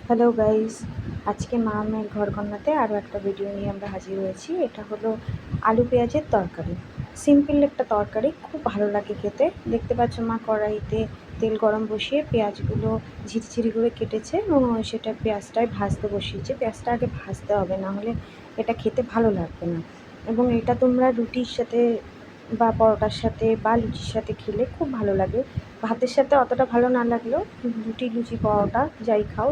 Hello guys, আজকে মা মেয়ের ঘরকন্নাতে আরও একটা ভিডিও নিয়ে আমরা হাজির হয়েছি। এটা হলো আলু পেঁয়াজের তরকারি। সিম্পল একটা তরকারি, খুব ভালো লাগে খেতে। দেখতে পাচ্ছ মা কড়াইতে তেল গরম বসিয়ে পেঁয়াজগুলো ঝিরিঝিরি করে কেটেছে এবং সেটা পেঁয়াজটায় ভাজতে বসিয়েছে। পেঁয়াজটা আগে ভাজতে হবে, না হলে এটা খেতে ভালো লাগবে না। এবং এটা তোমরা রুটির সাথে বা পরোটার সাথে বা লুচির সাথে খেলে খুব ভালো লাগে। ভাতের সাথে অতটা ভালো না লাগলেও রুটি, লুচি, পরোটা যাই খাও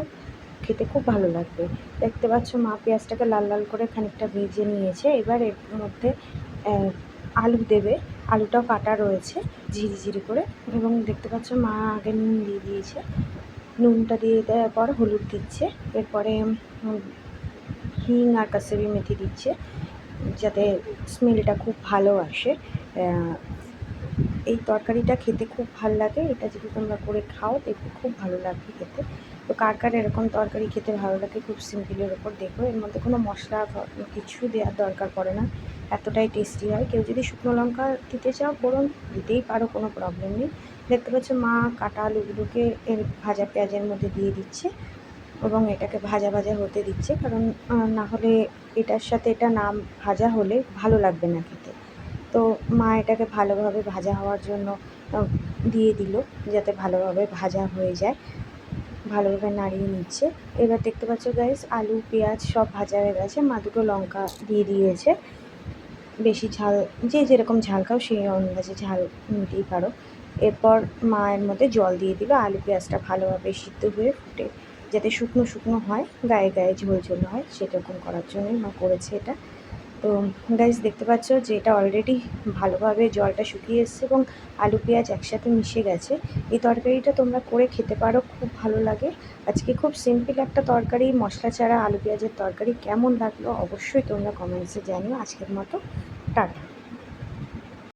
খেতে খুব ভালো লাগবে। দেখতে পাচ্ছ মা পেঁয়াজটাকে লাল লাল করে খানিকটা ভেজে নিয়েছে। এবার এর মধ্যে আলু দেবে। আলুটাও কাটা রয়েছে ঝিরিঝিরি করে, এবং দেখতে পাচ্ছ মা আগে নুন দিয়ে দিয়েছে। নুনটা দিয়ে দেওয়ার পর হলুদ দিচ্ছে। এরপরে হিং আর কাসুরি মেথি দিচ্ছে, যাতে স্মেলটা খুব ভালো আসে। এই তরকারিটা খেতে খুব ভালো লাগে। এটা যদি তোমরা করে খাও দেখবে খুব ভালো লাগবে খেতে। তো কার কার এরকম তরকারি খেতে ভালো লাগে খুব সিম্পলের ওপর দেখো, এর মধ্যে কোনো মশলা কিছু দেওয়ার দরকার পড়ে না, এতটাই টেস্টি হয়। কেউ যদি শুকনো লঙ্কা দিতে চাও ফোড়ন দিতেই পারো, কোনো প্রবলেম নেই। দেখতে পাচ্ছ মা কাটা আলুগুলোকে এর ভাজা পেঁয়াজের মধ্যে দিয়ে দিচ্ছে এবং এটাকে ভাজা ভাজা হতে দিচ্ছে, কারণ না হলে এটার সাথে এটা না ভাজা হলে ভালো লাগবে না খেতে। তো মা এটাকে ভালোভাবে ভাজা হওয়ার জন্য দিয়ে দিল, যাতে ভালোভাবে ভাজা হয়ে যায়। ভালোভাবে নাড়িয়ে নিচ্ছে। এবার দেখতে পাচ্ছ গাইস, আলু পেঁয়াজ সব ভাজা হয়ে গেছে। মা দুটো লঙ্কা দিয়ে দিয়েছে। বেশি ঝাল যে যেরকম ঝাল খাও সেই অনুযায়ী ঝাল নিতেই পারো। এরপর মা এর মধ্যে জল দিয়ে দিল। আলু পেঁয়াজটা ভালোভাবে সিদ্ধ হয়ে ফুটে যাতে শুকনো শুকনো হয়, গায়ে গায়ে ঝোল ঝোল হয়, সেরকম করার জন্যই মা করেছে এটা। তো গাইস দেখতে পাচ্ছ যে এটা অলরেডি ভালোভাবে জলটা শুকিয়ে এসছে এবং আলু পেঁয়াজ একসাথে মিশে গেছে। এই তরকারিটা তোমরা করে খেতে পারো, খুব ভালো লাগে। আজকে খুব সিম্পল একটা তরকারি, মশলা ছাড়া আলু পেঁয়াজের তরকারি কেমন লাগলো অবশ্যই তোমরা কমেন্টসে জানিও। আজকের মতো টাটা।